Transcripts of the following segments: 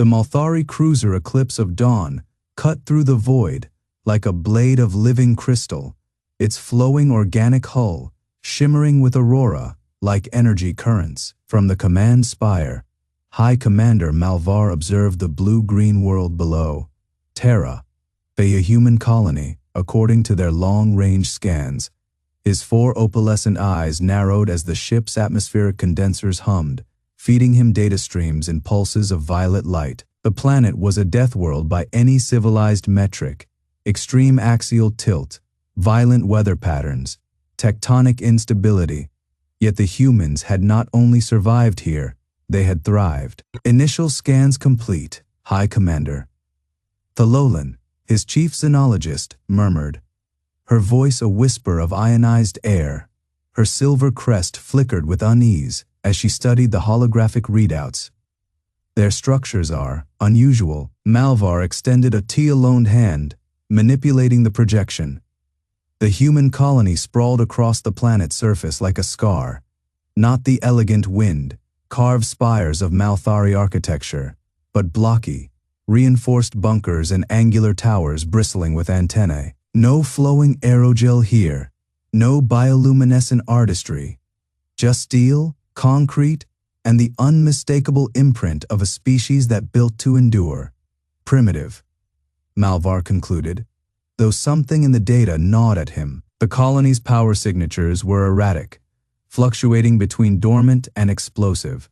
The Malthari cruiser Eclipse of Dawn cut through the void like a blade of living crystal, its flowing organic hull shimmering with aurora like energy currents. From the command spire, High Commander Malvar observed the blue-green world below. Terra, a human colony, according to their long-range scans. His 4 opalescent eyes narrowed as the ship's atmospheric condensers hummed, feeding him data streams in pulses of violet light. The planet was a deathworld by any civilized metric. Extreme axial tilt, violent weather patterns, tectonic instability. Yet the humans had not only survived here, they had thrived. Initial scans complete, High Commander. Thalolan, his chief xenologist, murmured, her voice a whisper of ionized air. Her silver crest flickered with unease as she studied the holographic readouts. Their structures are unusual. Malvar extended a teal-loned hand, manipulating the projection. The human colony sprawled across the planet's surface like a scar, not the elegant carved spires of Malthari architecture, but blocky, reinforced bunkers and angular towers bristling with antennae. No flowing aerogel here, no bioluminescent artistry, just steel, concrete, and the unmistakable imprint of a species that built to endure. Primitive, Malvar concluded, though something in the data gnawed at him. The colony's power signatures were erratic, fluctuating between dormant and explosive.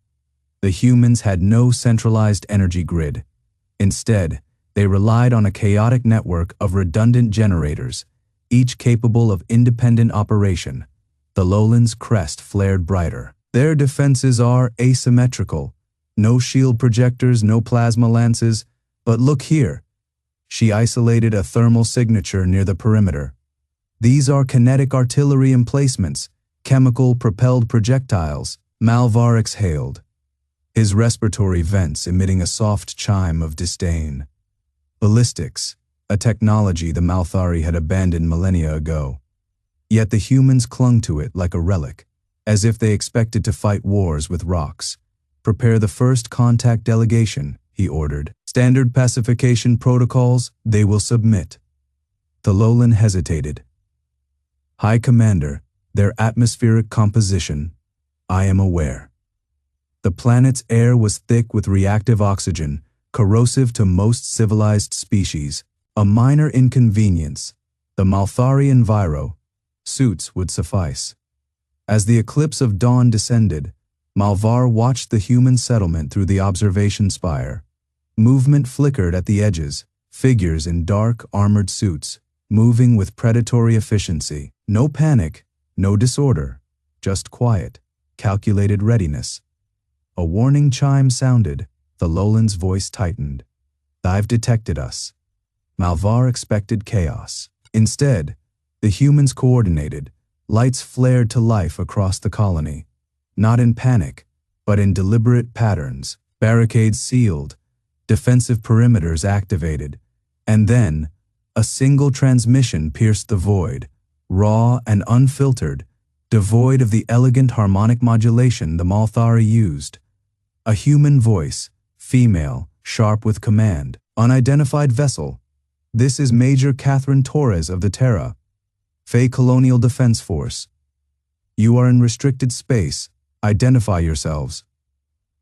The humans had no centralized energy grid. Instead, they relied on a chaotic network of redundant generators, each capable of independent operation. The lowland's crest flared brighter. Their defenses are asymmetrical. No shield projectors, no plasma lances. But look here. She isolated a thermal signature near the perimeter. These are kinetic artillery emplacements, chemical-propelled projectiles. Malvar exhaled, his respiratory vents emitting a soft chime of disdain. Ballistics, a technology the Malthari had abandoned millennia ago. Yet the humans clung to it like a relic, as if they expected to fight wars with rocks. Prepare the first contact delegation, he ordered. Standard pacification protocols, they will submit. Thalolan hesitated. High Commander, their atmospheric composition, I am aware. The planet's air was thick with reactive oxygen, corrosive to most civilized species. A minor inconvenience. The Malthari enviro suits would suffice. As the Eclipse of Dawn descended, Malvar watched the human settlement through the observation spire. Movement flickered at the edges, figures in dark, armored suits, moving with predatory efficiency. No panic, no disorder, just quiet, calculated readiness. A warning chime sounded. Thalolan's voice tightened. They've detected us. Malvar expected chaos. Instead, the humans coordinated. Lights flared to life across the colony. Not in panic, but in deliberate patterns. Barricades sealed, defensive perimeters activated. And then, a single transmission pierced the void, raw and unfiltered, devoid of the elegant harmonic modulation the Malthari used. A human voice, female, sharp with command. Unidentified vessel. This is Major Catherine Torres of the Terra, Fey Colonial Defense Force. You are in restricted space. Identify yourselves.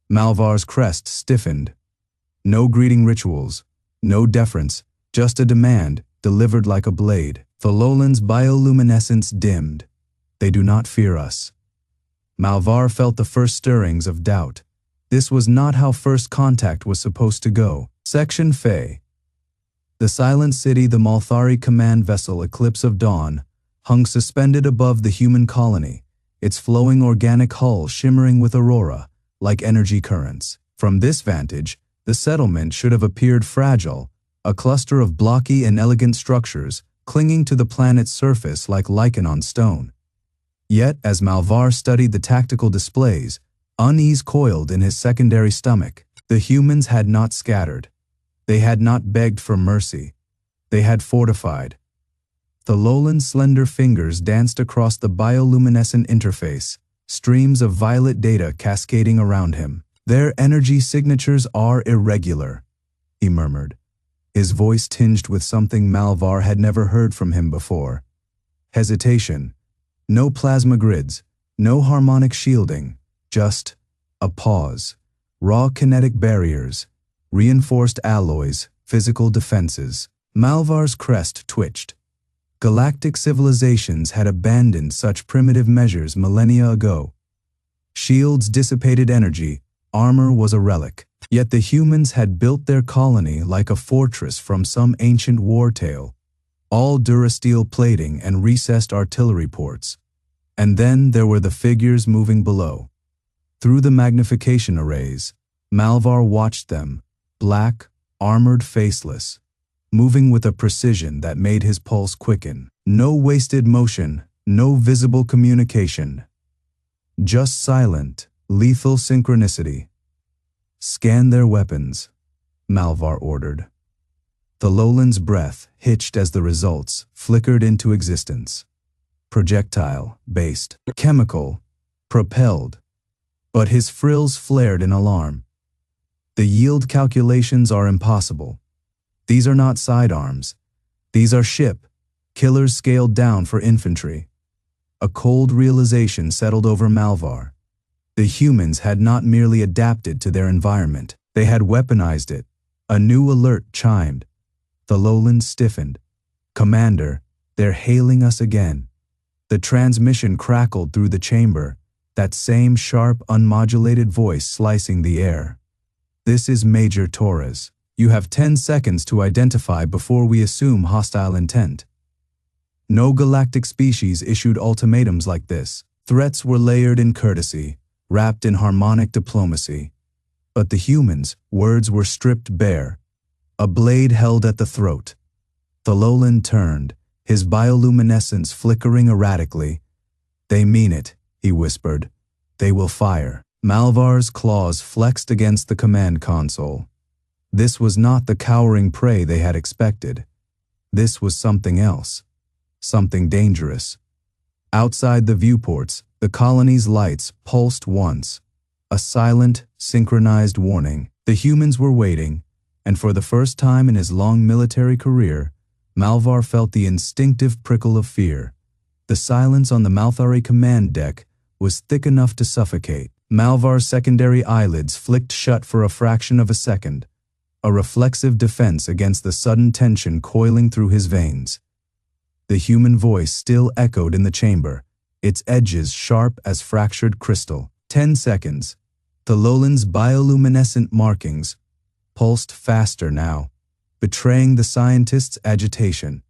Malvar's crest stiffened. No greeting rituals, no deference, just a demand, delivered like a blade. Thalolan's bioluminescence dimmed. They do not fear us. Malvar felt the first stirrings of doubt. This was not how first contact was supposed to go. Section Fey. The silent city, the Malthari command vessel Eclipse of Dawn, hung suspended above the human colony, its flowing organic hull shimmering with aurora, like energy currents. From this vantage, the settlement should have appeared fragile, a cluster of blocky and elegant structures clinging to the planet's surface like lichen on stone. Yet, as Malvar studied the tactical displays, unease coiled in his secondary stomach. The humans had not scattered. They had not begged for mercy. They had fortified. Thalolan's slender fingers danced across the bioluminescent interface, streams of violet data cascading around him. Their energy signatures are irregular, he murmured, his voice tinged with something Malvar had never heard from him before. Hesitation. No plasma grids, no harmonic shielding, just a pause. Raw kinetic barriers, reinforced alloys, physical defenses. Malvar's crest twitched. Galactic civilizations had abandoned such primitive measures millennia ago. Shields dissipated energy, armor was a relic. Yet the humans had built their colony like a fortress from some ancient war tale. All durasteel plating and recessed artillery ports. And then there were the figures moving below. Through the magnification arrays, Malvar watched them, black, armored, faceless, moving with a precision that made his pulse quicken. No wasted motion, no visible communication. Just silent, lethal synchronicity. Scan their weapons, Malvar ordered. The lowland's breath hitched as the results flickered into existence. Projectile-based, chemical, propelled. But his frills flared in alarm. The yield calculations are impossible. These are not sidearms. These are ship, killers scaled down for infantry. A cold realization settled over Malvar. The humans had not merely adapted to their environment, they had weaponized it. A new alert chimed. The lowland stiffened. Commander, they're hailing us again. The transmission crackled through the chamber, that same sharp, unmodulated voice slicing the air. This is Major Torres. You have 10 seconds to identify before we assume hostile intent. No galactic species issued ultimatums like this. Threats were layered in courtesy, wrapped in harmonic diplomacy. But the humans' words were stripped bare. A blade held at the throat. The lowland turned, his bioluminescence flickering erratically. They mean it, he whispered. They will fire. Malvar's claws flexed against the command console. This was not the cowering prey they had expected. This was something else. Something dangerous. Outside the viewports, the colony's lights pulsed once. A silent, synchronized warning. The humans were waiting, and for the first time in his long military career, Malvar felt the instinctive prickle of fear. The silence on the Malthari command deck was thick enough to suffocate. Malvar's secondary eyelids flicked shut for a fraction of a second, a reflexive defense against the sudden tension coiling through his veins. The human voice still echoed in the chamber, its edges sharp as fractured crystal. 10 seconds. The lowland's bioluminescent markings pulsed faster now, betraying the scientist's agitation.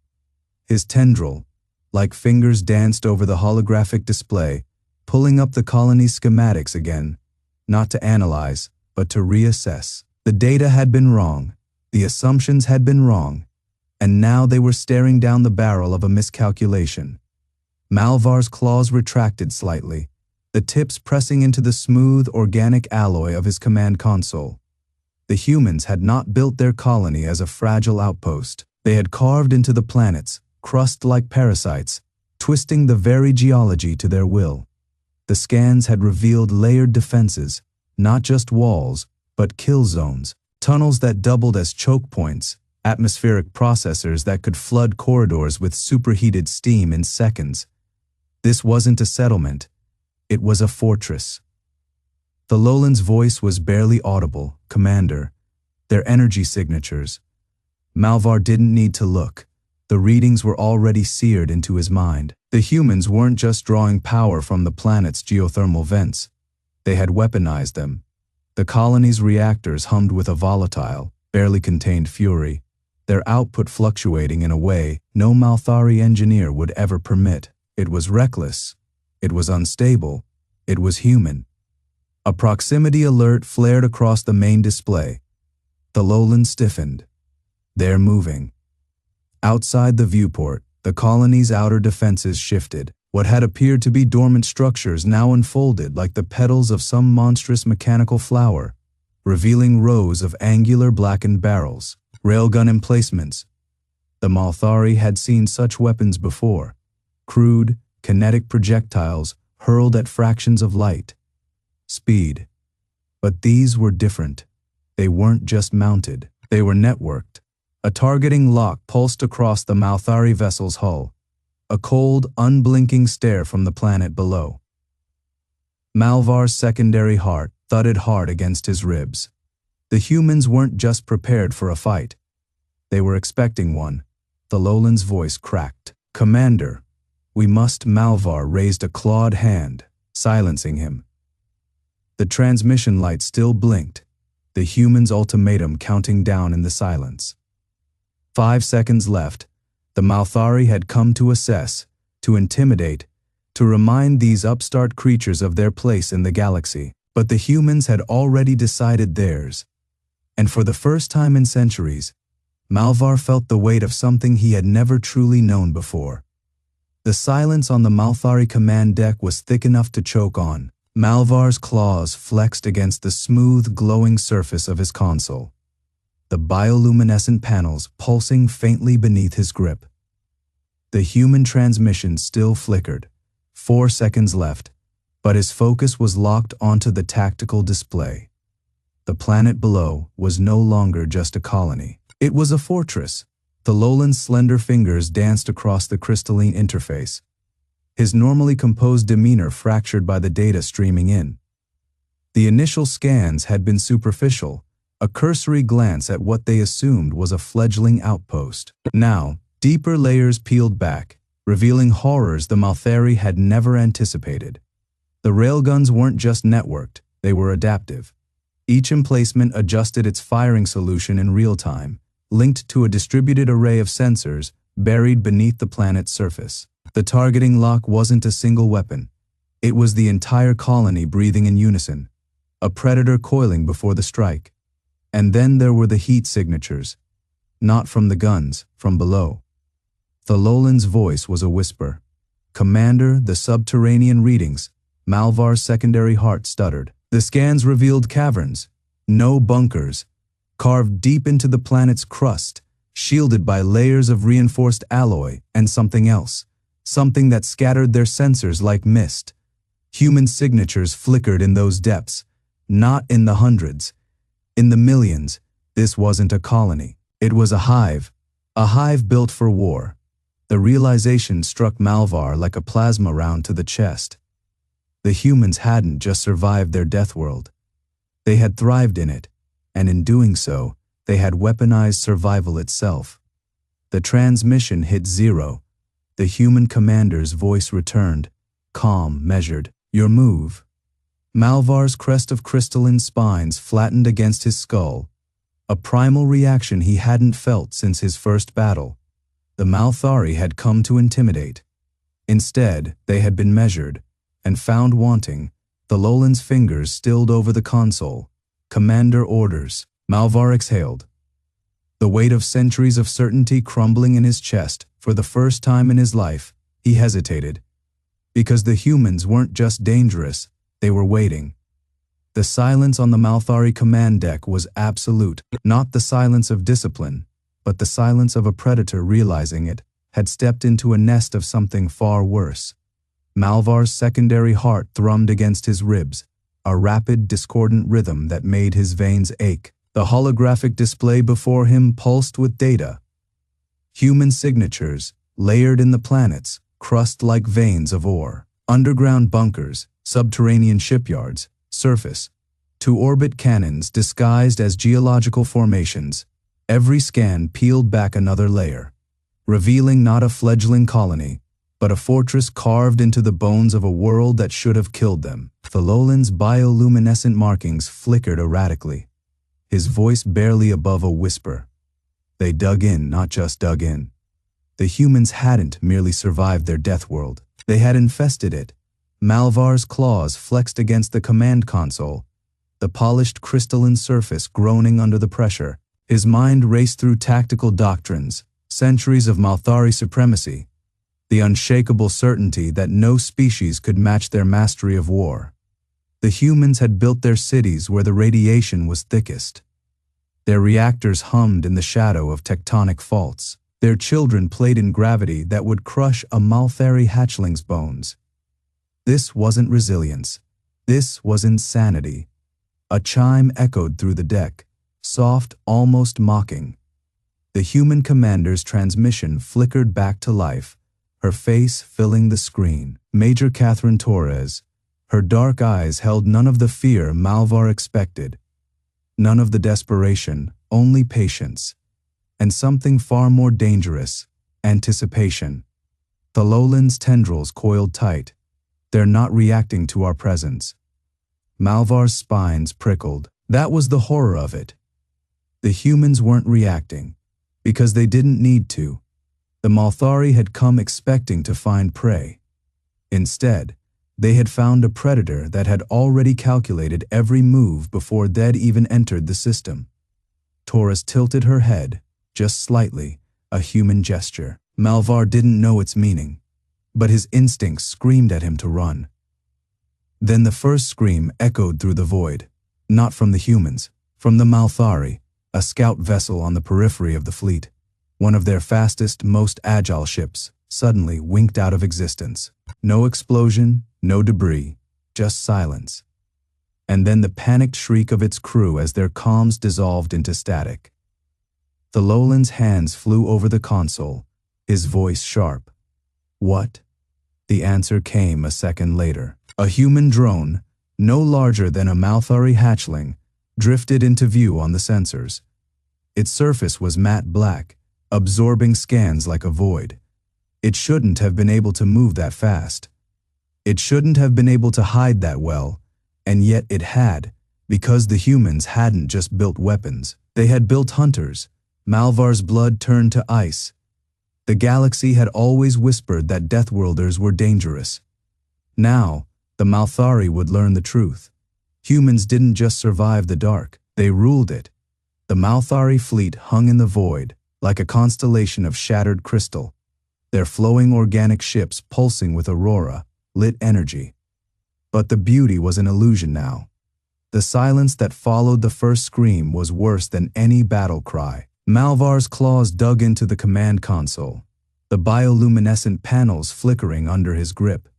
His tendril, like fingers, danced over the holographic display, pulling up the colony's schematics again, not to analyze, but to reassess. The data had been wrong, the assumptions had been wrong, and now they were staring down the barrel of a miscalculation. Malvar's claws retracted slightly, the tips pressing into the smooth, organic alloy of his command console. The humans had not built their colony as a fragile outpost. They had carved into the planets, crust like parasites, twisting the very geology to their will. The scans had revealed layered defenses, not just walls, but kill zones, tunnels that doubled as choke points, atmospheric processors that could flood corridors with superheated steam in seconds. This wasn't a settlement, it was a fortress. The lowland's voice was barely audible. Commander, their energy signatures. Malvar didn't need to look. The readings were already seared into his mind. The humans weren't just drawing power from the planet's geothermal vents. They had weaponized them. The colony's reactors hummed with a volatile, barely contained fury, their output fluctuating in a way no Malthari engineer would ever permit. It was reckless. It was unstable. It was human. A proximity alert flared across the main display. The lowland stiffened. They're moving. Outside the viewport, the colony's outer defenses shifted. What had appeared to be dormant structures now unfolded like the petals of some monstrous mechanical flower, revealing rows of angular blackened barrels, railgun emplacements. The Malthari had seen such weapons before. Crude, kinetic projectiles hurled at fractions of light. Speed. But these were different. They weren't just mounted, they were networked. A targeting lock pulsed across the Malthari vessel's hull, a cold, unblinking stare from the planet below. Malvar's secondary heart thudded hard against his ribs. The humans weren't just prepared for a fight. They were expecting one. Thalolan's voice cracked. "Commander, we must." Malvar raised a clawed hand, silencing him. The transmission light still blinked, the human's ultimatum counting down in the silence. 5 seconds left. The Malthari had come to assess, to intimidate, to remind these upstart creatures of their place in the galaxy. But the humans had already decided theirs. And for the first time in centuries, Malvar felt the weight of something he had never truly known before. The silence on the Malthari command deck was thick enough to choke on. Malvar's claws flexed against the smooth, glowing surface of his console, the bioluminescent panels pulsing faintly beneath his grip. The human transmission still flickered. 4 seconds left, but his focus was locked onto the tactical display. The planet below was no longer just a colony. It was a fortress. Thalolan's slender fingers danced across the crystalline interface, his normally composed demeanor fractured by the data streaming in. The initial scans had been superficial, a cursory glance at what they assumed was a fledgling outpost. Now, deeper layers peeled back, revealing horrors the Malthari had never anticipated. The railguns weren't just networked, they were adaptive. Each emplacement adjusted its firing solution in real time, linked to a distributed array of sensors buried beneath the planet's surface. The targeting lock wasn't a single weapon. It was the entire colony breathing in unison, a predator coiling before the strike. And then there were the heat signatures. Not from the guns, from below. Thalolan's voice was a whisper. "Commander, the subterranean readings." Malvar's secondary heart stuttered. The scans revealed caverns, no bunkers, carved deep into the planet's crust, shielded by layers of reinforced alloy, and something else, something that scattered their sensors like mist. Human signatures flickered in those depths, not in the hundreds, in the millions. This wasn't a colony. It was a hive built for war. The realization struck Malvar like a plasma round to the chest. The humans hadn't just survived their Deathworld. They had thrived in it, and in doing so, they had weaponized survival itself. The transmission hit zero. The human commander's voice returned, calm, measured. "Your move." Malvar's crest of crystalline spines flattened against his skull, a primal reaction he hadn't felt since his first battle. The Malthari had come to intimidate. Instead, they had been measured, and found wanting. Thalolan's fingers stilled over the console. "Commander orders." Malvar exhaled, the weight of centuries of certainty crumbling in his chest. For the first time in his life, he hesitated. Because the humans weren't just dangerous, they were waiting. The silence on the Malthari command deck was absolute, not the silence of discipline, but the silence of a predator realizing it had stepped into a nest of something far worse. Malvar's secondary heart thrummed against his ribs, a rapid, discordant rhythm that made his veins ache. The holographic display before him pulsed with data. Human signatures, layered in the planet's crust like veins of ore. Underground bunkers, subterranean shipyards, surface to orbit cannons disguised as geological formations. Every scan peeled back another layer, revealing not a fledgling colony, but a fortress carved into the bones of a world that should have killed them. Thalolan's bioluminescent markings flickered erratically, his voice barely above a whisper. They dug in, not just dug in. The humans hadn't merely survived their Deathworld. They had infested it. Malvar's claws flexed against the command console, the polished crystalline surface groaning under the pressure. His mind raced through tactical doctrines, centuries of Malthari supremacy, the unshakable certainty that no species could match their mastery of war. The humans had built their cities where the radiation was thickest. Their reactors hummed in the shadow of tectonic faults. Their children played in gravity that would crush a Malthari hatchling's bones. This wasn't resilience. This was insanity. A chime echoed through the deck, soft, almost mocking. The human commander's transmission flickered back to life, her face filling the screen. Major Catherine Torres. Her dark eyes held none of the fear Malvar expected, none of the desperation, only patience. And something far more dangerous, anticipation. Thalolin's tendrils coiled tight. They're not reacting to our presence. Malvar's spines prickled. That was the horror of it. The humans weren't reacting, because they didn't need to. The Malthari had come expecting to find prey. Instead, they had found a predator that had already calculated every move before they'd even entered the system. Torres tilted her head, just slightly, a human gesture. Malvar didn't know its meaning, but his instincts screamed at him to run. Then the first scream echoed through the void, not from the humans, from the Malthari, a scout vessel on the periphery of the fleet. One of their fastest, most agile ships suddenly winked out of existence. No explosion, no debris, just silence. And then the panicked shriek of its crew as their comms dissolved into static. Thalolin's hands flew over the console, his voice sharp. What? The answer came a second later. A human drone, no larger than a Malthari hatchling, drifted into view on the sensors. Its surface was matte black, absorbing scans like a void. It shouldn't have been able to move that fast. It shouldn't have been able to hide that well, and yet it had, because the humans hadn't just built weapons. They had built hunters. Malvar's blood turned to ice. The galaxy had always whispered that Deathworlders were dangerous. Now, the Malthari would learn the truth. Humans didn't just survive the dark, they ruled it. The Malthari fleet hung in the void, like a constellation of shattered crystal, their flowing organic ships pulsing with aurora, lit energy. But the beauty was an illusion now. The silence that followed the first scream was worse than any battle cry. Malvar's claws dug into the command console, the bioluminescent panels flickering under his grip.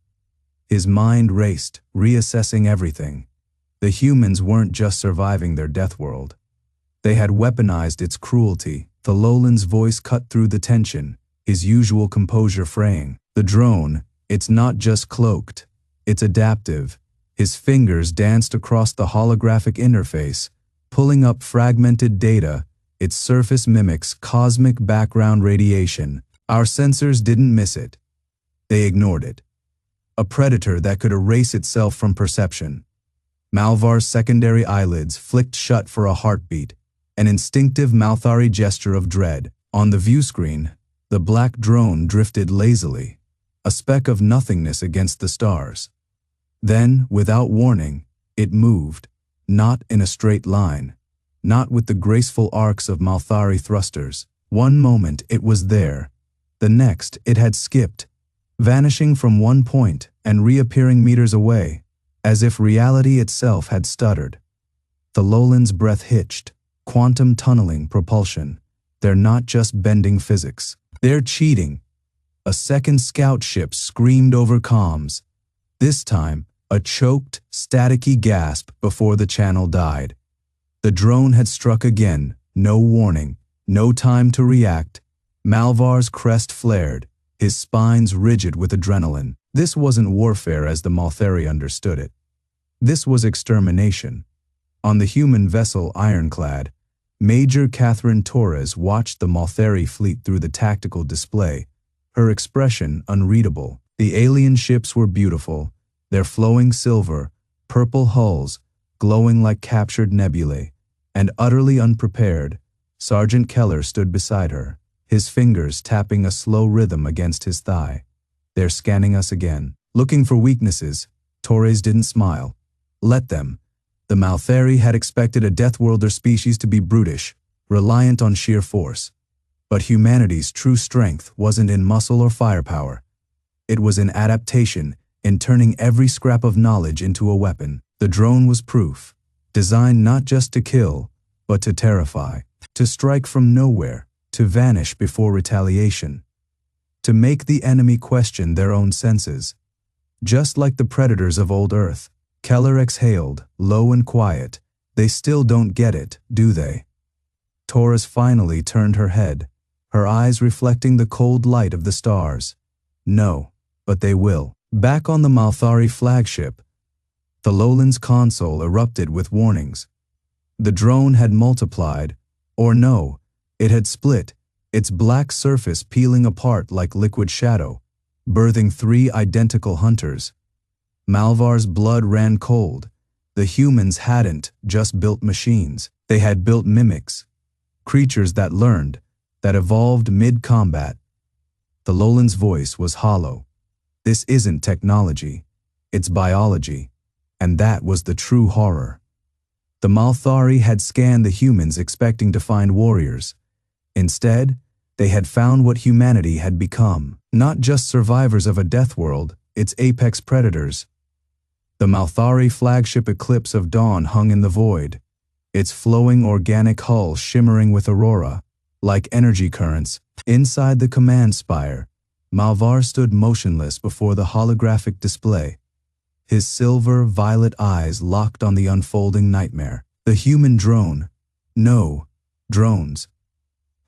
His mind raced, reassessing everything. The humans weren't just surviving their Deathworld. They had weaponized its cruelty. Thalolin's voice cut through the tension, his usual composure fraying. The drone, it's not just cloaked, it's adaptive. His fingers danced across the holographic interface, pulling up fragmented data. Its surface mimics cosmic background radiation. Our sensors didn't miss it. They ignored it. A predator that could erase itself from perception. Malvar's secondary eyelids flicked shut for a heartbeat, an instinctive Malthari gesture of dread. On the view screen, the black drone drifted lazily, a speck of nothingness against the stars. Then, without warning, it moved, not in a straight line, not with the graceful arcs of Malthari thrusters. One moment it was there, the next it had skipped, vanishing from one point and reappearing meters away, as if reality itself had stuttered. Thalolin's breath hitched. Quantum tunneling propulsion. They're not just bending physics. They're cheating. A second scout ship screamed over comms. This time, a choked, staticky gasp before the channel died. The drone had struck again, no warning, no time to react. Malvar's crest flared, his spines rigid with adrenaline. This wasn't warfare as the Malthari understood it. This was extermination. On the human vessel Ironclad, Major Catherine Torres watched the Malthari fleet through the tactical display, her expression unreadable. The alien ships were beautiful, their flowing silver, purple hulls glowing like captured nebulae, and utterly unprepared. Sergeant Keller stood beside her, his fingers tapping a slow rhythm against his thigh. They're scanning us again. Looking for weaknesses. Torres didn't smile. Let them. The Malthari had expected a Deathworlder species to be brutish, reliant on sheer force. But humanity's true strength wasn't in muscle or firepower. It was in adaptation, in turning every scrap of knowledge into a weapon. The drone was proof, designed not just to kill, but to terrify, to strike from nowhere, to vanish before retaliation, to make the enemy question their own senses. Just like the predators of old Earth, Keller exhaled, low and quiet, They still don't get it, do they? Torres finally turned her head, her eyes reflecting the cold light of the stars. No, but they will. Back on the Malthari flagship, the Lowlands console erupted with warnings. The drone had multiplied, or no, it had split, its black surface peeling apart like liquid shadow, birthing 3 identical hunters. Malvar's blood ran cold. The humans hadn't just built machines, they had built mimics, creatures that learned, that evolved mid-combat. The Lowlands' voice was hollow. This isn't technology, it's biology, and that was the true horror. The Malthari had scanned the humans expecting to find warriors. Instead, they had found what humanity had become, not just survivors of a Deathworld, its apex predators. The Malthari flagship Eclipse of Dawn hung in the void, its flowing organic hull shimmering with aurora, like energy currents. Inside the command spire, Malvar stood motionless before the holographic display, his silver-violet eyes locked on the unfolding nightmare. The human drone, no, drones,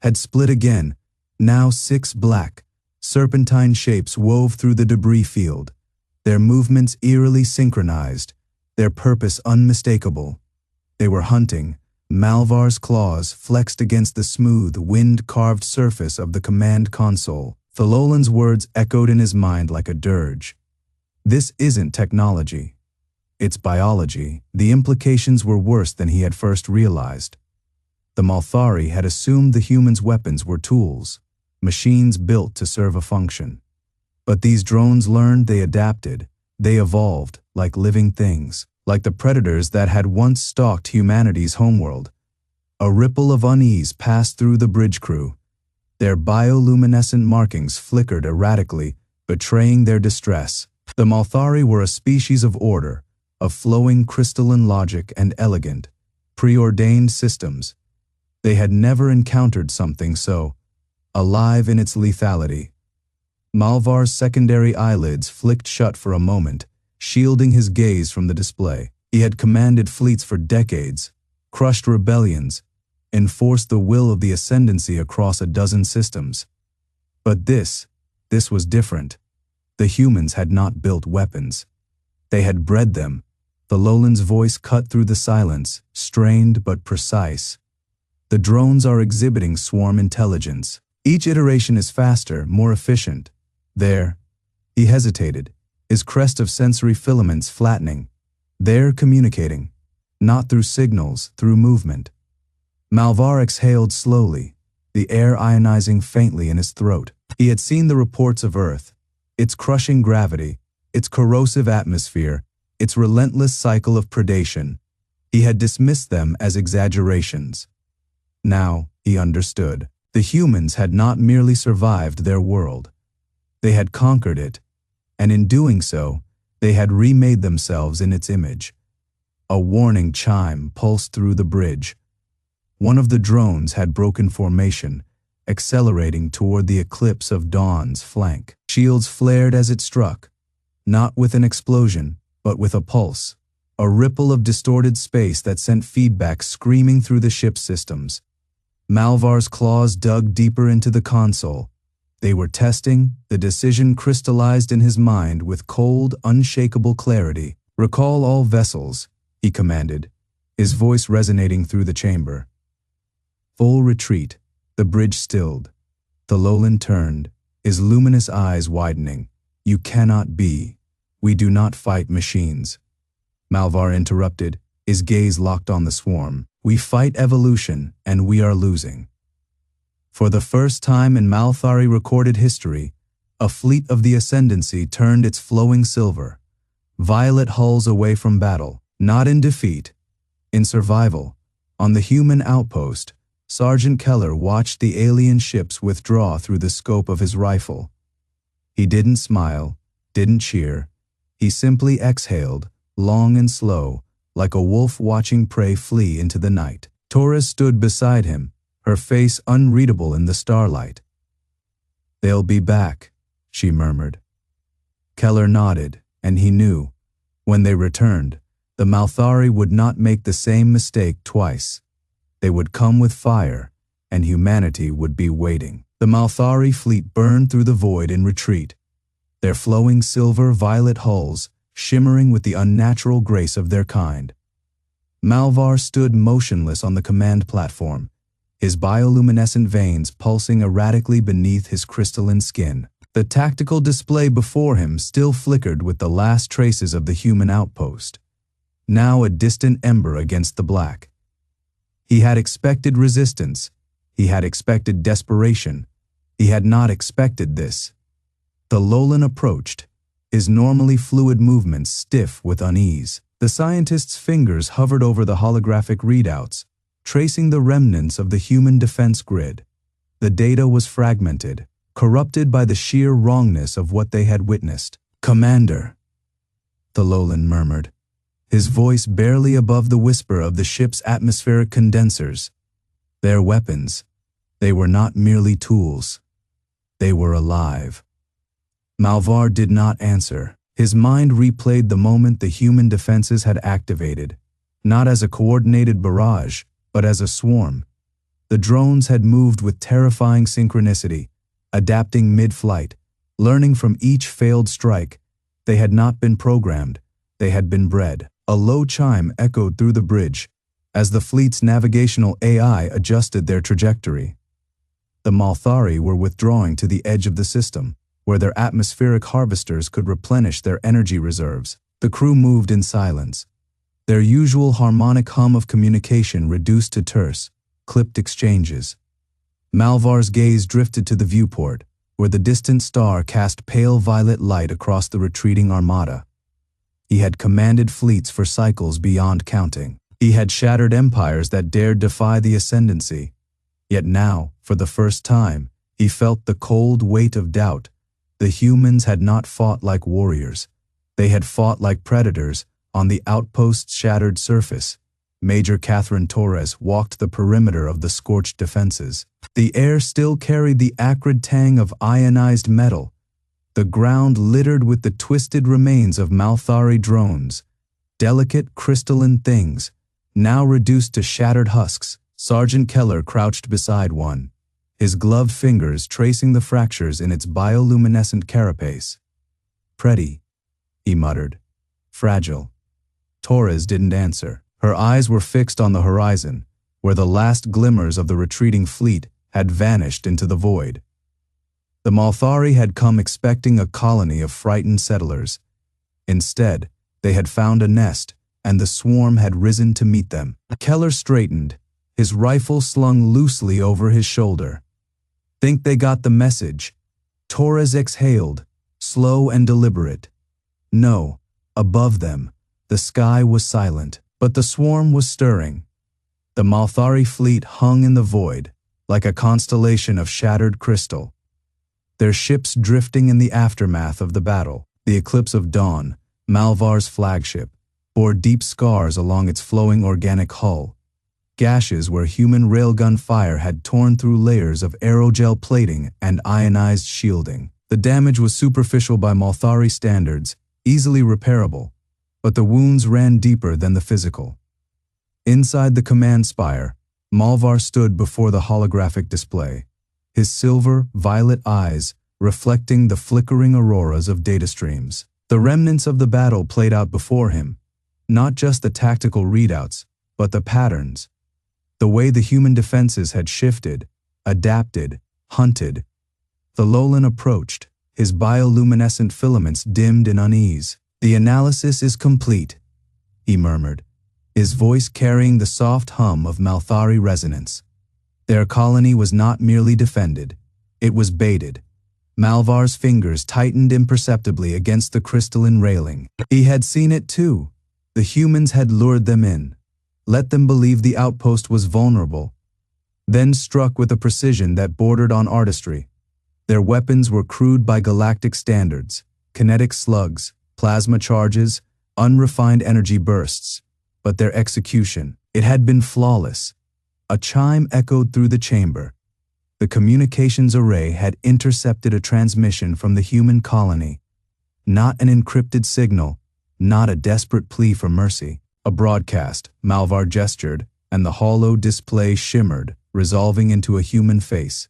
had split again. Now 6 black, serpentine shapes wove through the debris field, their movements eerily synchronized, their purpose unmistakable. They were hunting. Malvar's claws flexed against the smooth, wind-carved surface of the command console. Thalolan's words echoed in his mind like a dirge. This isn't technology. It's biology. The implications were worse than he had first realized. The Malthari had assumed the humans' weapons were tools, machines built to serve a function. But these drones learned, they adapted, they evolved like living things, like the predators that had once stalked humanity's homeworld. A ripple of unease passed through the bridge crew. Their bioluminescent markings flickered erratically, betraying their distress. The Malthari were a species of order, of flowing crystalline logic and elegant, preordained systems. They had never encountered something so alive in its lethality. Malvar's secondary eyelids flicked shut for a moment, shielding his gaze from the display. He had commanded fleets for decades, crushed rebellions, enforced the will of the ascendancy across a dozen systems. But this was different. The humans had not built weapons. They had bred them. The Lowlands' voice cut through the silence, strained but precise. The drones are exhibiting swarm intelligence. Each iteration is faster, more efficient. There, he hesitated, his crest of sensory filaments flattening. They're communicating, not through signals, through movement. Malvar exhaled slowly, the air ionizing faintly in his throat. He had seen the reports of Earth, its crushing gravity, its corrosive atmosphere, its relentless cycle of predation. He had dismissed them as exaggerations. Now, he understood. The humans had not merely survived their world. They had conquered it, and in doing so, they had remade themselves in its image. A warning chime pulsed through the bridge. One of the drones had broken formation, accelerating toward the Eclipse of Dawn's flank. Shields flared as it struck, not with an explosion, but with a pulse, a ripple of distorted space that sent feedback screaming through the ship's systems. Malvar's claws dug deeper into the console. They were testing. The decision crystallized in his mind with cold, unshakable clarity. "Recall all vessels," he commanded, his voice resonating through the chamber. Full retreat. The bridge stilled. The Lowland turned, his luminous eyes widening. "You cannot be. We do not fight machines." Malvar interrupted, his gaze locked on the swarm. "We fight evolution, and we are losing." For the first time in Malthari recorded history, a fleet of the Ascendancy turned its flowing silver, violet hulls away from battle, not in defeat, in survival. On the human outpost, Sergeant Keller watched the alien ships withdraw through the scope of his rifle. He didn't smile, didn't cheer. He simply exhaled, long and slow, like a wolf watching prey flee into the night. Torres stood beside him, her face unreadable in the starlight. "They'll be back," she murmured. Keller nodded, and he knew. When they returned, The Malthari would not make the same mistake twice. They would come with fire, and humanity would be waiting. The Malthari fleet burned through the void in retreat, their flowing silver-violet hulls shimmering with the unnatural grace of their kind. Malvar stood motionless on the command platform, his bioluminescent veins pulsing erratically beneath his crystalline skin. The tactical display before him still flickered with the last traces of the human outpost, now a distant ember against the black. He had expected resistance. He had expected desperation. He had not expected this. The Lolan approached, his normally fluid movements stiff with unease. The scientist's fingers hovered over the holographic readouts, tracing the remnants of the human defense grid. The data was fragmented, corrupted by the sheer wrongness of what they had witnessed. "Commander," the Lolan murmured, his voice barely above the whisper of the ship's atmospheric condensers. Their weapons, they were not merely tools. They were alive. Malvar did not answer. His mind replayed the moment the human defenses had activated, not as a coordinated barrage, but as a swarm. The drones had moved with terrifying synchronicity, adapting mid-flight, learning from each failed strike. They had not been programmed, they had been bred. A low chime echoed through the bridge as the fleet's navigational AI adjusted their trajectory. The Malthari were withdrawing to the edge of the system, where their atmospheric harvesters could replenish their energy reserves. The crew moved in silence, their usual harmonic hum of communication reduced to terse, clipped exchanges. Malvar's gaze drifted to the viewport, where the distant star cast pale violet light across the retreating armada. He had commanded fleets for cycles beyond counting. He had shattered empires that dared defy the ascendancy. Yet now, for the first time, he felt the cold weight of doubt. The humans had not fought like warriors. They had fought like predators on the outpost's shattered surface. Major Catherine Torres walked the perimeter of the scorched defenses. The air still carried the acrid tang of ionized metal, the ground littered with the twisted remains of Malthari drones, delicate crystalline things, now reduced to shattered husks. Sergeant Keller crouched beside one, his gloved fingers tracing the fractures in its bioluminescent carapace. "Pretty," he muttered. "Fragile." Torres didn't answer. Her eyes were fixed on the horizon, where the last glimmers of the retreating fleet had vanished into the void. The Malthari had come expecting a colony of frightened settlers. Instead, they had found a nest, and the swarm had risen to meet them. Keller straightened, his rifle slung loosely over his shoulder. "Think they got the message?" Torres exhaled, slow and deliberate. No, above them, the sky was silent, but the swarm was stirring. The Malthari fleet hung in the void, like a constellation of shattered crystal, their ships drifting in the aftermath of the battle. The Eclipse of Dawn, Malvar's flagship, bore deep scars along its flowing organic hull, gashes where human railgun fire had torn through layers of aerogel plating and ionized shielding. The damage was superficial by Malthari standards, easily repairable, but the wounds ran deeper than the physical. Inside the command spire, Malvar stood before the holographic display, his silver, violet eyes reflecting the flickering auroras of data streams. The remnants of the battle played out before him, not just the tactical readouts, but the patterns, the way the human defenses had shifted, adapted, hunted. The Lolan approached, his bioluminescent filaments dimmed in unease. "The analysis is complete," he murmured, his voice carrying the soft hum of Malthari resonance. Their colony was not merely defended, it was baited. Malvar's fingers tightened imperceptibly against the crystalline railing. He had seen it too. The humans had lured them in, let them believe the outpost was vulnerable, then struck with a precision that bordered on artistry. Their weapons were crude by galactic standards, kinetic slugs, plasma charges, unrefined energy bursts, but their execution, it had been flawless. A chime echoed through the chamber. The communications array had intercepted a transmission from the human colony. Not an encrypted signal, not a desperate plea for mercy. A broadcast, Malvar gestured, and the hollow display shimmered, resolving into a human face.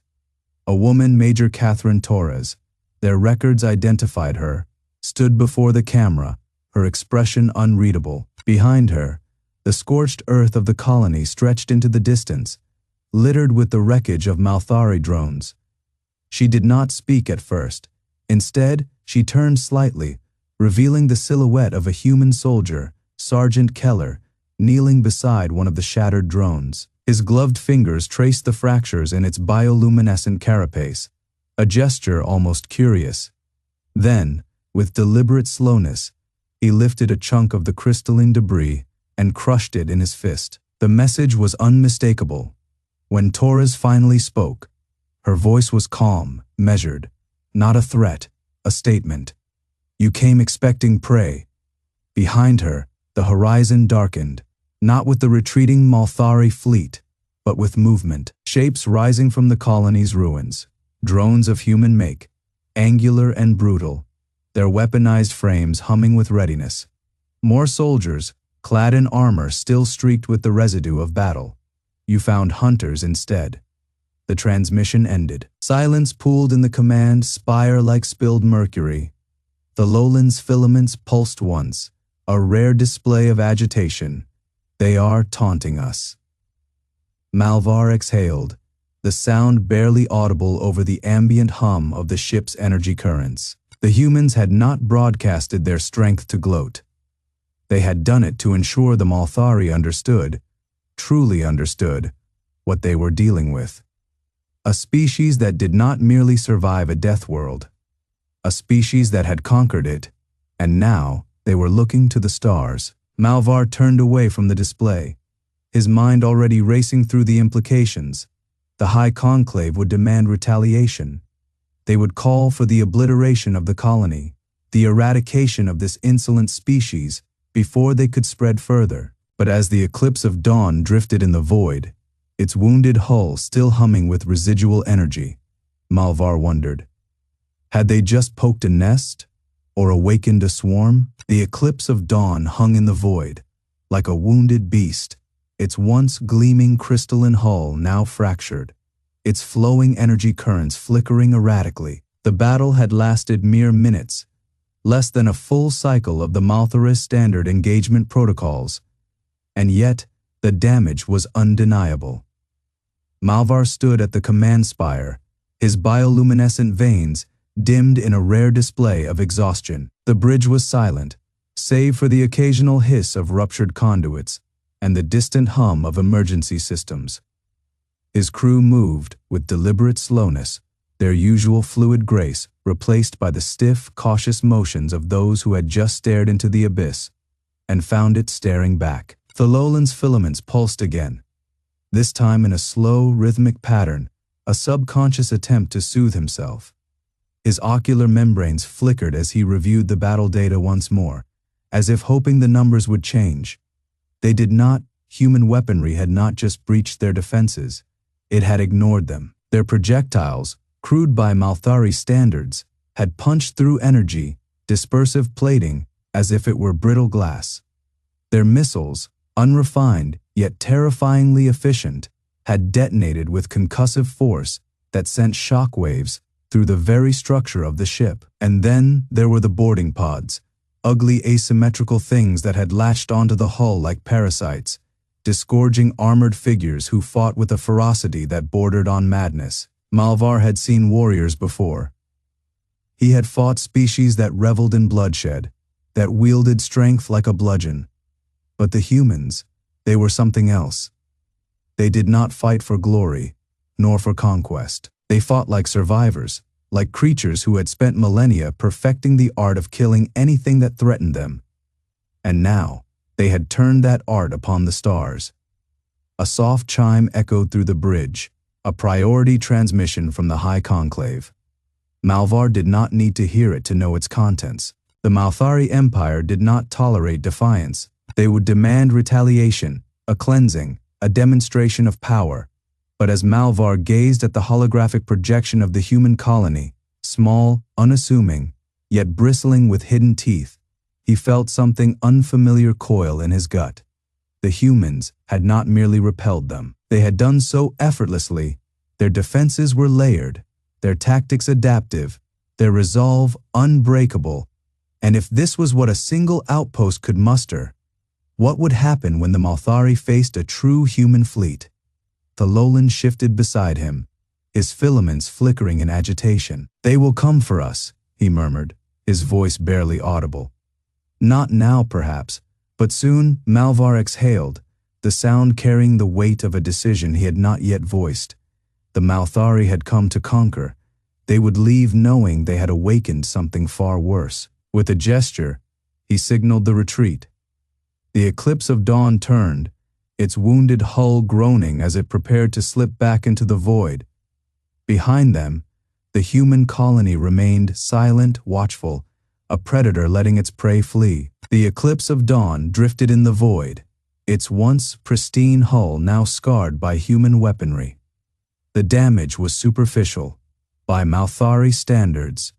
A woman, Major Catherine Torres. Their records identified her, stood before the camera, her expression unreadable. Behind her, the scorched earth of the colony stretched into the distance, littered with the wreckage of Malthari drones. She did not speak at first. Instead, she turned slightly, revealing the silhouette of a human soldier, Sergeant Keller, kneeling beside one of the shattered drones. His gloved fingers traced the fractures in its bioluminescent carapace, a gesture almost curious. Then, with deliberate slowness, he lifted a chunk of the crystalline debris and crushed it in his fist. The message was unmistakable. When Torres finally spoke, her voice was calm, measured, not a threat, a statement. You came expecting prey. Behind her, the horizon darkened, not with the retreating Malthari fleet, but with movement. Shapes rising from the colony's ruins, drones of human make, angular and brutal, their weaponized frames humming with readiness. More soldiers, clad in armor still streaked with the residue of battle. You found hunters instead. The transmission ended. Silence pooled in the command spire like spilled mercury. The lowlands filaments pulsed once, a rare display of agitation. They are taunting us. Malvar exhaled, the sound barely audible over the ambient hum of the ship's energy currents. The humans had not broadcasted their strength to gloat. They had done it to ensure the Malthari understood, truly understood, what they were dealing with. A species that did not merely survive a Deathworld. A species that had conquered it, and now they were looking to the stars. Malvar turned away from the display, his mind already racing through the implications. The High Conclave would demand retaliation. They would call for the obliteration of the colony, the eradication of this insolent species before they could spread further. But as the eclipse of dawn drifted in the void, its wounded hull still humming with residual energy, Malvar wondered. Had they just poked a nest, or awakened a swarm? The eclipse of dawn hung in the void, like a wounded beast, its once gleaming crystalline hull now fractured, its flowing energy currents flickering erratically. The battle had lasted mere minutes, less than a full cycle of the Malthari standard engagement protocols, and yet the damage was undeniable. Malvar stood at the command spire, his bioluminescent veins dimmed in a rare display of exhaustion. The bridge was silent, save for the occasional hiss of ruptured conduits and the distant hum of emergency systems. His crew moved with deliberate slowness, their usual fluid grace replaced by the stiff, cautious motions of those who had just stared into the abyss and found it staring back. The lowlands filaments pulsed again, this time in a slow, rhythmic pattern, a subconscious attempt to soothe himself. His ocular membranes flickered as he reviewed the battle data once more, as if hoping the numbers would change. They did not. Human weaponry had not just breached their defenses, it had ignored them. Their projectiles, crude by Malthari standards, had punched through energy, dispersive plating, as if it were brittle glass. Their missiles, unrefined yet terrifyingly efficient, had detonated with concussive force that sent shockwaves through the very structure of the ship. And then there were the boarding pods, ugly asymmetrical things that had latched onto the hull like parasites, disgorging armored figures who fought with a ferocity that bordered on madness. Malvar had seen warriors before. He had fought species that reveled in bloodshed, that wielded strength like a bludgeon. But the humans, they were something else. They did not fight for glory, nor for conquest. They fought like survivors, like creatures who had spent millennia perfecting the art of killing anything that threatened them. And now, they had turned that art upon the stars. A soft chime echoed through the bridge, a priority transmission from the High Conclave. Malvar did not need to hear it to know its contents. The Malthari Empire did not tolerate defiance. They would demand retaliation, a cleansing, a demonstration of power. But as Malvar gazed at the holographic projection of the human colony, small, unassuming, yet bristling with hidden teeth, He felt something unfamiliar coil in his gut. The humans had not merely repelled them. They had done so effortlessly. Their defenses were layered, their tactics adaptive, their resolve unbreakable. And if this was what a single outpost could muster, what would happen when the Malthari faced a true human fleet? Thalolan shifted beside him, his filaments flickering in agitation. "They will come for us," he murmured, his voice barely audible. "Not now, perhaps, but soon." Malvar exhaled, the sound carrying the weight of a decision he had not yet voiced. The Malthari had come to conquer. They would leave knowing they had awakened something far worse. With a gesture, he signaled the retreat. The Eclipse of Dawn turned, its wounded hull groaning as it prepared to slip back into the void. Behind them, the human colony remained silent, watchful, a predator letting its prey flee. The Eclipse of Dawn drifted in the void, its once pristine hull now scarred by human weaponry. The damage was superficial, by Malthari standards,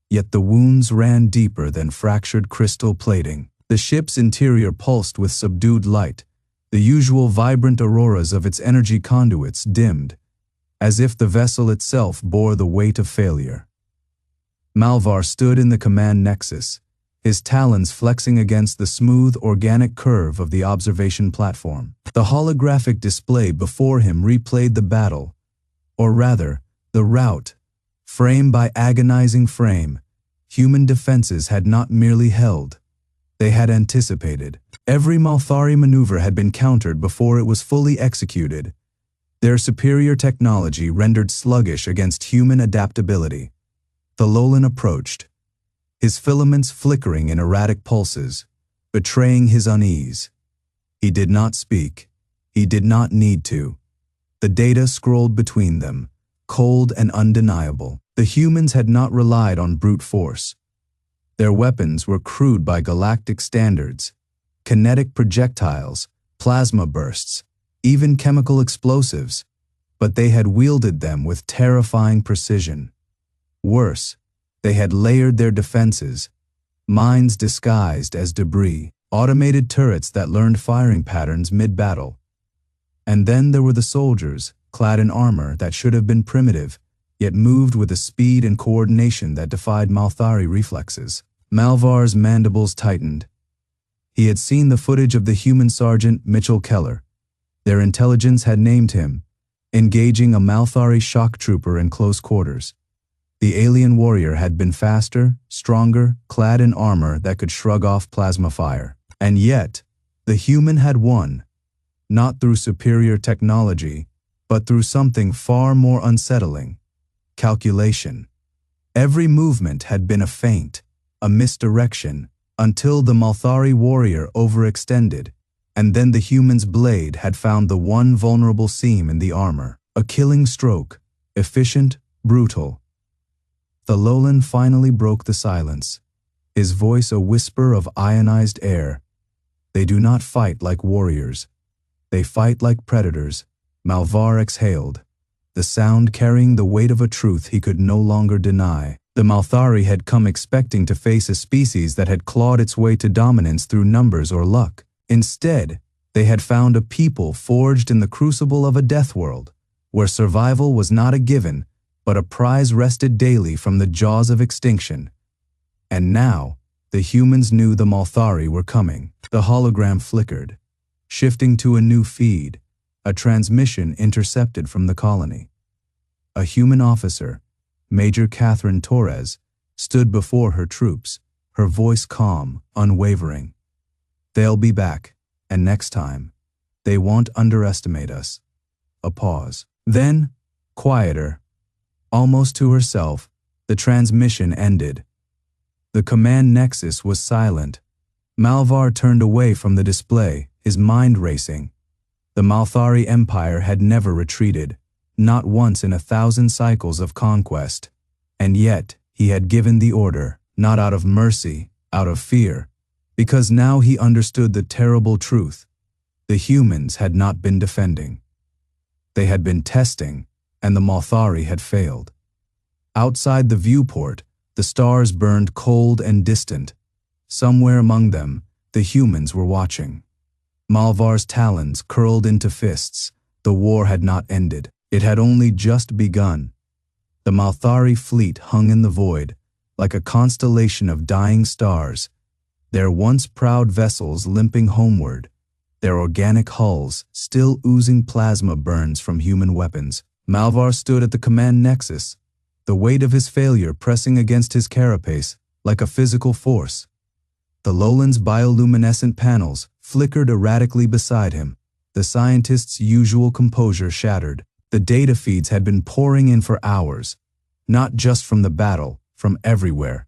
yet the wounds ran deeper than fractured crystal plating. The ship's interior pulsed with subdued light, the usual vibrant auroras of its energy conduits dimmed, as if the vessel itself bore the weight of failure. Malvar stood in the command nexus, his talons flexing against the smooth, organic curve of the observation platform. The holographic display before him replayed the battle, or rather, the rout, frame by agonizing frame. Human defenses had not merely held, they had anticipated. Every Malthari maneuver had been countered before it was fully executed. Their superior technology rendered sluggish against human adaptability. Thalolan approached, his filaments flickering in erratic pulses, betraying his unease. He did not speak. He did not need to. The data scrolled between them, cold and undeniable. The humans had not relied on brute force. Their weapons were crude by galactic standards, kinetic projectiles, plasma bursts, even chemical explosives, but they had wielded them with terrifying precision. Worse, they had layered their defenses, mines disguised as debris, automated turrets that learned firing patterns mid-battle. And then there were the soldiers, clad in armor that should have been primitive, yet moved with a speed and coordination that defied Malthari reflexes. Malvar's mandibles tightened. He had seen the footage of the human Sergeant Mitchell Keller. Their intelligence had named him, engaging a Malthari shock trooper in close quarters. The alien warrior had been faster, stronger, clad in armor that could shrug off plasma fire. And yet, the human had won, not through superior technology, but through something far more unsettling: calculation. Every movement had been a feint, a misdirection, until the Malthari warrior overextended, and then the human's blade had found the one vulnerable seam in the armor. A killing stroke, efficient, brutal. Thalolan finally broke the silence, his voice a whisper of ionized air. "They do not fight like warriors. They fight like predators." Malvar exhaled, the sound carrying the weight of a truth he could no longer deny. The Malthari had come expecting to face a species that had clawed its way to dominance through numbers or luck. Instead, they had found a people forged in the crucible of a Deathworld, where survival was not a given, but a prize wrested daily from the jaws of extinction. And now, the humans knew the Malthari were coming. The hologram flickered, shifting to a new feed, a transmission intercepted from the colony. A human officer, Major Catherine Torres, stood before her troops, her voice calm, unwavering. "They'll be back, and next time, they won't underestimate us." A pause. Then, quieter, almost to herself, the transmission ended. The command nexus was silent. Malvar turned away from the display, his mind racing. The Malthari Empire had never retreated, not once in 1,000 cycles of conquest. And yet, he had given the order, not out of mercy, out of fear, because now he understood the terrible truth. The humans had not been defending. They had been testing, and the Malthari had failed. Outside the viewport, the stars burned cold and distant, Somewhere among them, the humans were watching. Malvar's talons curled into fists. The war had not ended. It had only just begun. The Malthari fleet hung in the void, like a constellation of dying stars, their once proud vessels limping homeward, their organic hulls still oozing plasma burns from human weapons. Malvar stood at the command nexus, the weight of his failure pressing against his carapace like a physical force. The lowlands' bioluminescent panels flickered erratically beside him, the scientist's usual composure shattered. The data feeds had been pouring in for hours, not just from the battle, from everywhere.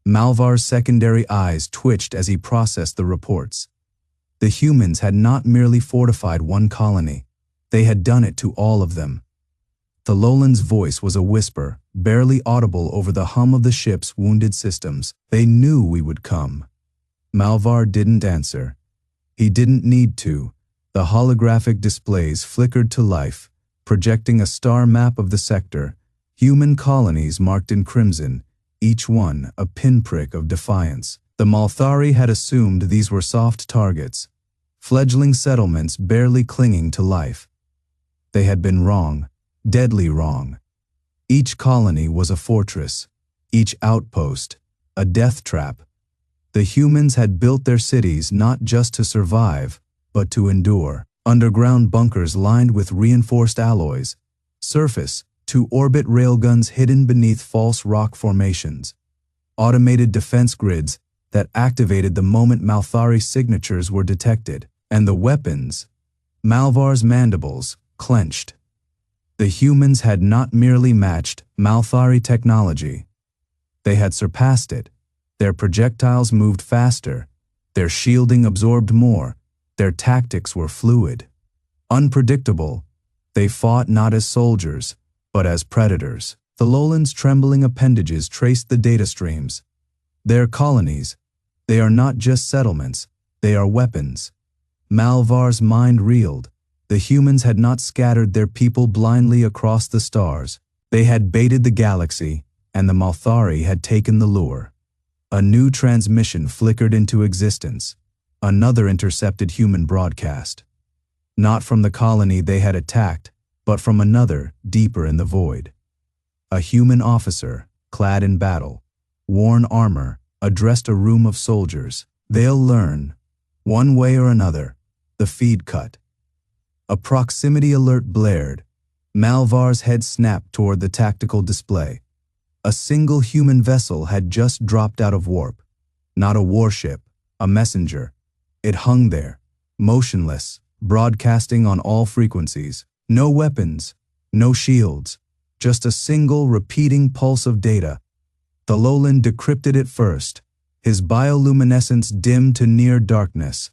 Malvar's secondary eyes twitched as he processed the reports. The humans had not merely fortified one colony, they had done it to all of them. The lowlands' voice was a whisper, barely audible over the hum of the ship's wounded systems. They knew we would come. Malvar didn't answer. He didn't need to. The holographic displays flickered to life, projecting a star map of the sector, human colonies marked in crimson, each one a pinprick of defiance. The Malthari had assumed these were soft targets, fledgling settlements barely clinging to life. They had been wrong, deadly wrong. Each colony was a fortress, each outpost a death trap. The humans had built their cities not just to survive, but to endure. Underground bunkers lined with reinforced alloys, surface to orbit railguns hidden beneath false rock formations, automated defense grids that activated the moment Malthari's signatures were detected, and the weapons, Malvar's mandibles, clenched. The humans had not merely matched Malthari technology. They had surpassed it. Their projectiles moved faster, their shielding absorbed more, their tactics were fluid. Unpredictable, they fought not as soldiers, but as predators. The lowlands' trembling appendages traced the data streams. Their colonies, they are not just settlements, they are weapons. Malvar's mind reeled. The humans had not scattered their people blindly across the stars. They had baited the galaxy, and the Malthari had taken the lure. A new transmission flickered into existence. Another intercepted human broadcast. Not from the colony they had attacked, but from another, deeper in the void. A human officer, clad in battle, worn armor, addressed a room of soldiers. They'll learn. One way or another. The feed cut. A proximity alert blared. Malvar's head snapped toward the tactical display. A single human vessel had just dropped out of warp. Not a warship, a messenger. It hung there, motionless, broadcasting on all frequencies. No weapons, no shields, just a single repeating pulse of data. The lowland decrypted it first, his bioluminescence dimmed to near darkness.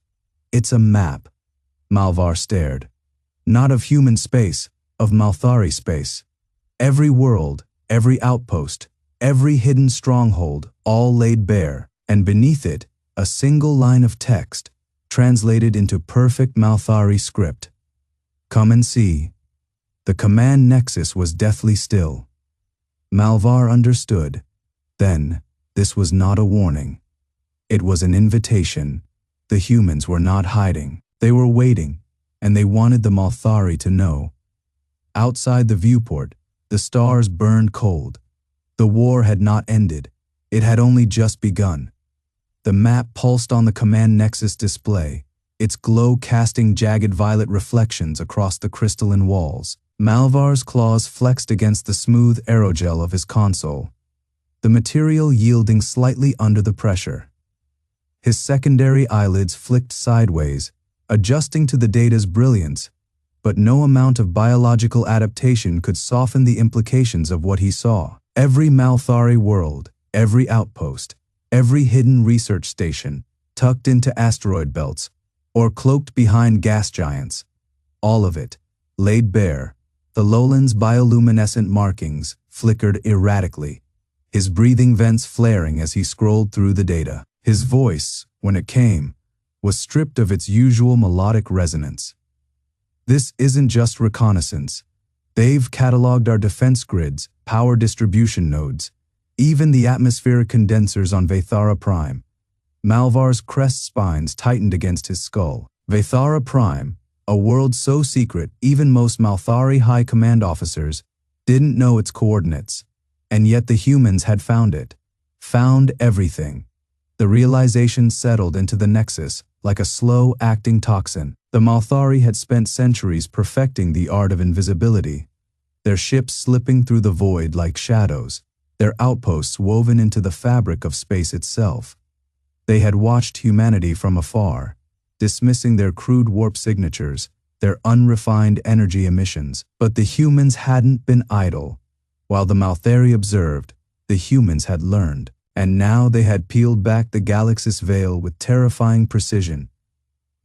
It's a map. Malvar stared. Not of human space, of Malthari space. Every world, every outpost, every hidden stronghold, all laid bare, and beneath it, a single line of text, translated into perfect Malthari script. Come and see. The command nexus was deathly still. Malvar understood. Then, this was not a warning. It was an invitation. The humans were not hiding. They were waiting, and they wanted the Malthari to know. Outside the viewport, the stars burned cold. The war had not ended. It had only just begun. The map pulsed on the command nexus display, its glow casting jagged violet reflections across the crystalline walls. Malvar's claws flexed against the smooth aerogel of his console, the material yielding slightly under the pressure. His secondary eyelids flicked sideways, adjusting to the data's brilliance, but no amount of biological adaptation could soften the implications of what he saw. Every Malthari world, every outpost, every hidden research station, tucked into asteroid belts, or cloaked behind gas giants, all of it, laid bare. The lowland's bioluminescent markings flickered erratically, his breathing vents flaring as he scrolled through the data. His voice, when it came, was stripped of its usual melodic resonance. This isn't just reconnaissance. They've cataloged our defense grids, power distribution nodes, even the atmospheric condensers on Vathara Prime. Malvar's crest spines tightened against his skull. Vathara Prime, a world so secret even most Malthari high command officers didn't know its coordinates, and yet the humans had found it. Found everything. The realization settled into the nexus like a slow-acting toxin. The Malthari had spent centuries perfecting the art of invisibility, their ships slipping through the void like shadows, their outposts woven into the fabric of space itself. They had watched humanity from afar, dismissing their crude warp signatures, their unrefined energy emissions. But the humans hadn't been idle. While the Malthari observed, the humans had learned, and now they had peeled back the galaxy's veil with terrifying precision.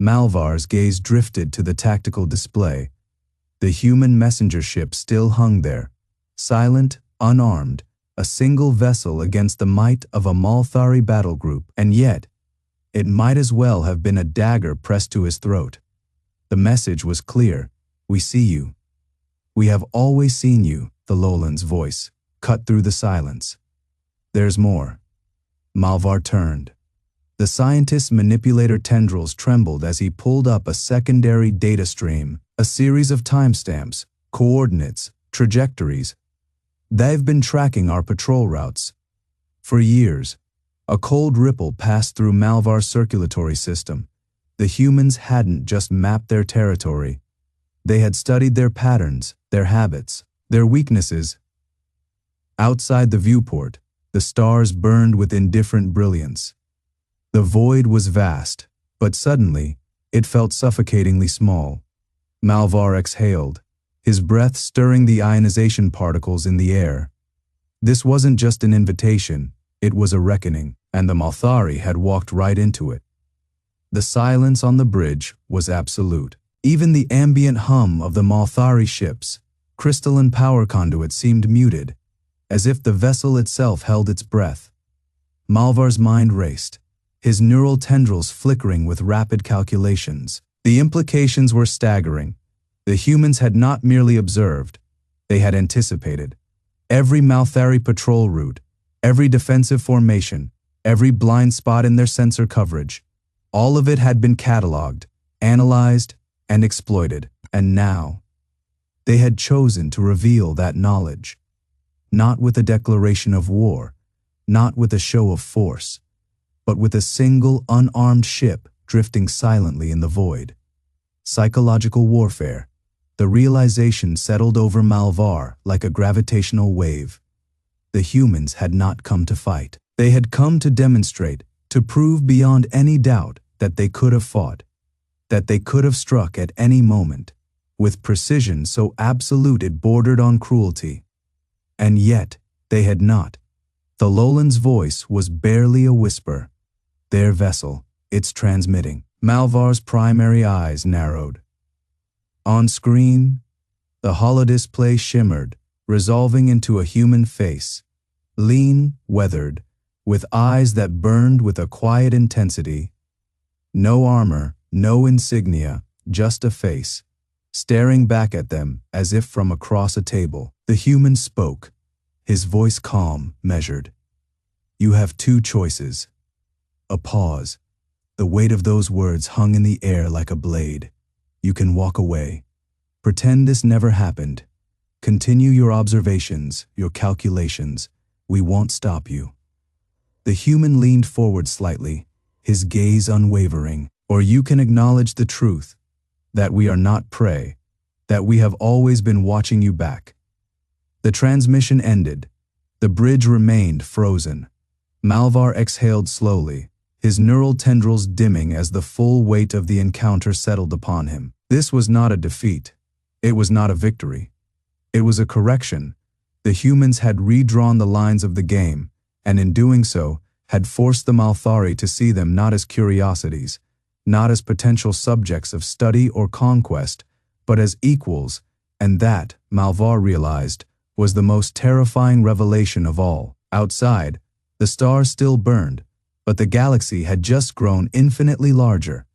Malvar's gaze drifted to the tactical display. The human messenger ship still hung there, silent, unarmed, a single vessel against the might of a Malthari battle group, and yet, it might as well have been a dagger pressed to his throat. The message was clear. We see you. We have always seen you, the Lowland's voice cut through the silence. There's more. Malvar turned. The scientist's manipulator tendrils trembled as he pulled up a secondary data stream, a series of timestamps, coordinates, trajectories. They've been tracking our patrol routes. For years, a cold ripple passed through Malvar's circulatory system. The humans hadn't just mapped their territory. They had studied their patterns, their habits, their weaknesses. Outside the viewport, the stars burned with indifferent brilliance. The void was vast, but suddenly, it felt suffocatingly small. Malvar exhaled, his breath stirring the ionization particles in the air. This wasn't just an invitation, it was a reckoning, and the Malthari had walked right into it. The silence on the bridge was absolute. Even the ambient hum of the Malthari ship's crystalline power conduit seemed muted, as if the vessel itself held its breath. Malvar's mind raced, his neural tendrils flickering with rapid calculations. The implications were staggering. The humans had not merely observed, they had anticipated. Every Malthari patrol route, every defensive formation, every blind spot in their sensor coverage, all of it had been cataloged, analyzed, and exploited. And now, they had chosen to reveal that knowledge. Not with a declaration of war, not with a show of force, but with a single unarmed ship drifting silently in the void. Psychological warfare. The realization settled over Malvar like a gravitational wave. The humans had not come to fight. They had come to demonstrate, to prove beyond any doubt that they could have fought, that they could have struck at any moment, with precision so absolute it bordered on cruelty. And yet, they had not. The Lowland's voice was barely a whisper. Their vessel, it's transmitting. Malvar's primary eyes narrowed. On screen, the holodisplay shimmered, resolving into a human face, lean, weathered, with eyes that burned with a quiet intensity. No armor, no insignia, just a face, staring back at them as if from across a table. The human spoke, his voice calm, measured. You have two choices. A pause. The weight of those words hung in the air like a blade. You can walk away. Pretend this never happened. Continue your observations, your calculations. We won't stop you. The human leaned forward slightly, his gaze unwavering. Or you can acknowledge the truth, that we are not prey, that we have always been watching you back. The transmission ended. The bridge remained frozen. Malvar exhaled slowly, his neural tendrils dimming as the full weight of the encounter settled upon him. This was not a defeat. It was not a victory. It was a correction. The humans had redrawn the lines of the game, and in doing so, had forced the Malthari to see them not as curiosities, not as potential subjects of study or conquest, but as equals, and that, Malvar realized, was the most terrifying revelation of all. Outside, the stars still burned, but the galaxy had just grown infinitely larger.